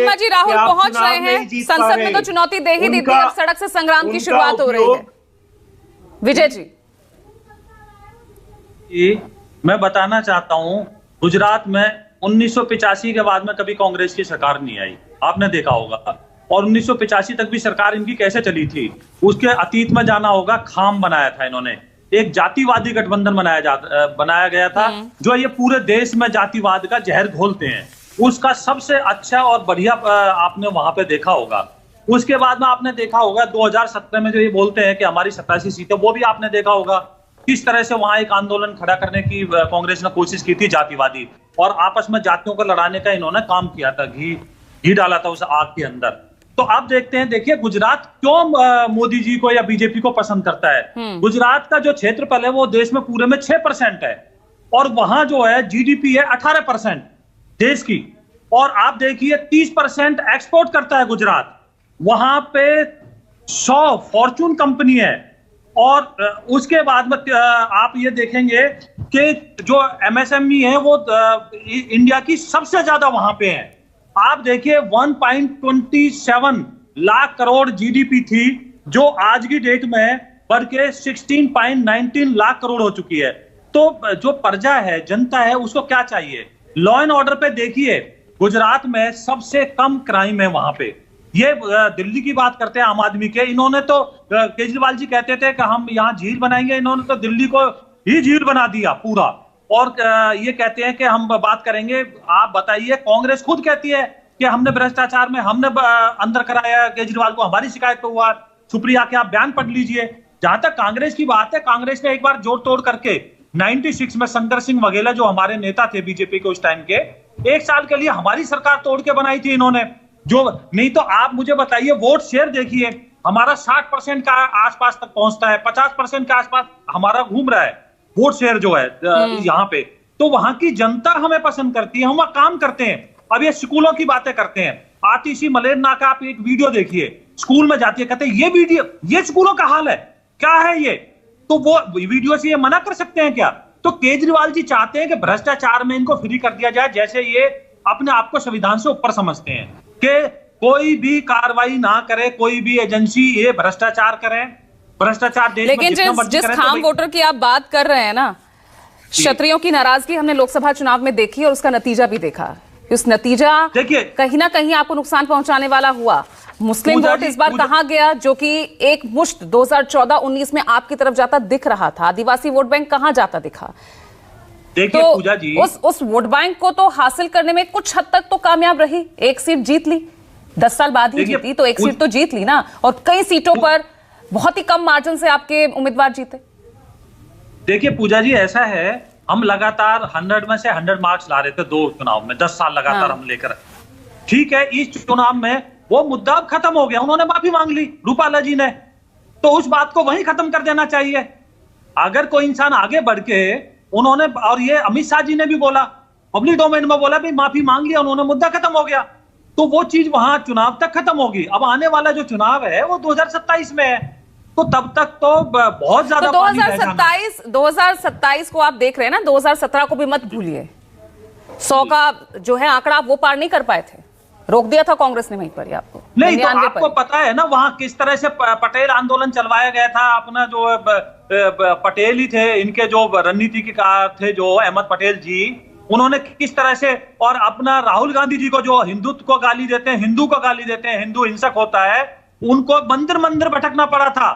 शर्मा जी, राहुल पहुंच रहे हैं संसद में, तो चुनौती दे ही दी थी, अब सड़क से संग्राम की शुरुआत हो रही है। विजय जी, मैं बताना चाहता हूं, गुजरात में 1985 के बाद में कभी कांग्रेस की सरकार नहीं आई, आपने देखा होगा। और 1985 तक भी सरकार इनकी कैसे चली थी, उसके अतीत में जाना होगा। खाम बनाया था इन्होंने, एक जातिवादी गठबंधन बनाया गया था, जो ये पूरे देश में जातिवाद का जहर घोलते हैं। उसका सबसे अच्छा और बढ़िया आपने वहां पे देखा होगा। उसके बाद में आपने देखा होगा 2017 में जो ये बोलते हैं कि हमारी 87 सीटें, वो भी आपने देखा होगा किस तरह से वहां एक आंदोलन खड़ा करने की कांग्रेस ने कोशिश की थी, जातिवादी, और आपस में जातियों को लड़ाने का इन्होंने काम किया था, घी डाला था उस आग के अंदर। तो आप देखते हैं, देखिए गुजरात क्यों मोदी जी को या बीजेपी को पसंद करता है। गुजरात का जो क्षेत्रफल है वो देश में पूरे में 6% है, और वहां जो है जीडीपी है 18% देश की, और आप देखिए 30% एक्सपोर्ट करता है गुजरात। वहां पे 100 फॉर्चून कंपनी है, और उसके बाद में आप ये देखेंगे कि जो एमएसएमई है वो इंडिया की सबसे ज्यादा वहां पे है। आप देखिए 1.27 लाख करोड़ जीडीपी थी, जो आज की डेट में बढ़ के 16.19 लाख करोड़ हो चुकी है। तो जो प्रजा है, जनता है, उसको क्या चाहिए? लॉ एंड ऑर्डर पे देखिए, गुजरात में सबसे कम क्राइम है वहां पे। ये दिल्ली की बात करते हैं आम आदमी के, इन्होंने तो केजरीवाल जी कहते थे कि हम यहाँ झील बनाएंगे, इन्होंने तो दिल्ली को ही झील बना दिया पूरा। और ये कहते हैं कि हम बात करेंगे। आप बताइए, कांग्रेस खुद कहती है कि हमने भ्रष्टाचार में हमने अंदर कराया केजरीवाल को, हमारी शिकायत पे हुआ। सुप्रिया के आप बयान पढ़ लीजिए। जहां तक कांग्रेस की बात है, कांग्रेस ने एक बार जोड़ तोड़ करके 96 में शंकर सिंह वघेला जो हमारे नेता थे बीजेपी के उस टाइम के, 1 साल के लिए हमारी सरकार तोड़ के बनाई थी इन्होंने। जो नहीं तो आप मुझे बताइए, वोट शेयर देखिए, हमारा 60% का आसपास तक पहुंचता है, 50% के आसपास हमारा घूम रहा है वोट शेयर जो है यहाँ पे। तो वहां की जनता हमें पसंद करती है, हम वहां काम करते हैं। अब ये स्कूलों की बातें करते हैं, आतिशी मलेरना का आप एक वीडियो देखिए, स्कूल में जाती है, कहते हैं ये वीडियो, ये स्कूलों का हाल है, क्या है ये? तो वो वीडियो से ये मना कर सकते हैं क्या? तो केजरीवाल जी चाहते हैं कि भ्रष्टाचार में इनको फ्री कर दिया जाए, जैसे ये अपने आप को संविधान से ऊपर समझते हैं कि कोई भी कार्रवाई ना करे, कोई भी एजेंसी ये भ्रष्टाचार करे, भ्रष्टाचार देश लेकिन जिस खाम वोटर की आप बात कर रहे हैं ना, क्षत्रियों की नाराजगी हमने लोकसभा चुनाव में देखी और उसका नतीजा भी देखा। उस नतीजा देखिए कहीं ना कहीं आपको नुकसान पहुंचाने वाला हुआ। मुस्लिम वोट इस बार कहां गया, जो कि एक मुश्त 2014-19 में आपकी तरफ जाता दिख रहा था। आदिवासी वोट बैंक कहां जाता दिखा? देखिए तो पूजा जी, उस वोट बैंक को तो हासिल करने में कुछ हद तक तो कामयाब रही, एक सीट जीत ली, 10 साल बाद ही जीती, तो एक सीट तो जीत ली ना, और कई सीटों पर बहुत ही कम मार्जिन से आपके उम्मीदवार जीते। देखिए पूजा जी, ऐसा है, हम लगातार 100 में से 100 मार्क्स ला रहे थे 2 चुनाव में, 10 साल लगातार हम लेकर। ठीक है, इस चुनाव में वो मुद्दा अब खत्म हो गया, उन्होंने माफी मांग ली रूपाला जी ने, तो उस बात को वहीं खत्म कर देना चाहिए। अगर कोई इंसान आगे बढ़ के उन्होंने, और ये अमित शाह जी ने भी बोला, पब्लिक डोमेन में बोला, भाई माफी मांग लिया उन्होंने, मुद्दा खत्म हो गया, तो वो चीज वहां चुनाव तक खत्म होगी। अब आने वाला जो चुनाव है वो 2027 में है, तो तब तक तो बहुत ज्यादा तो 2027 को आप देख रहे हैं ना, 2017 को भी मत भूलिए। 100 का जो है आंकड़ा वो पार नहीं कर पाए थे, रोक दिया था कांग्रेस ने वहीं पर आपको। नहीं तो आपको पता है ना वहां किस तरह से पटेल आंदोलन चलवाया गया था। अपना जो पटेल ही थे, इनके जो रणनीतिकार थे जो अहमद पटेल जी, उन्होंने किस तरह से, और अपना राहुल गांधी जी को जो हिंदुत्व को गाली देते हैं, हिंदू को गाली देते हैं, हिंदू हिंसक होता है, उनको मंदिर मंदिर भटकना पड़ा था।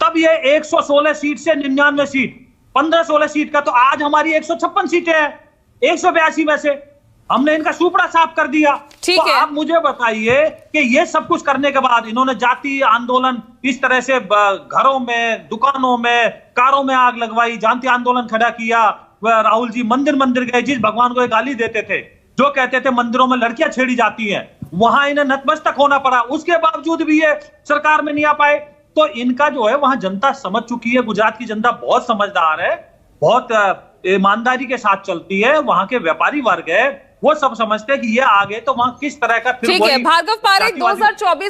तब ये 116 सीट से 99 सीट, 15-16 सीट का, तो आज हमारी 156 सीटें हैं 182 में से। हमने इनका सुपड़ा साफ कर दिया। ठीक है, आप मुझे बताइए कि ये सब कुछ करने के बाद इन्होंने जाति आंदोलन इस तरह से घरों में, दुकानों में, कारों में आग लगवाई, जानती आंदोलन खड़ा किया। राहुल जी मंदिर मंदिर गए, जिस भगवान को गाली देते थे, जो कहते थे मंदिरों में लड़कियां छेड़ी जाती हैं, वहां इन्हें नतमस्तक होना पड़ा। उसके बावजूद भी ये सरकार में नहीं आ पाए। तो इनका जो है वहां जनता समझ चुकी है, गुजरात की जनता बहुत समझदार है, बहुत ईमानदारी के साथ चलती है। वहां के व्यापारी वर्ग है, वो सब समझते हैं कि ये आगे तो वहां किस तरह का। ठीक है, भार्गव पारेख 2024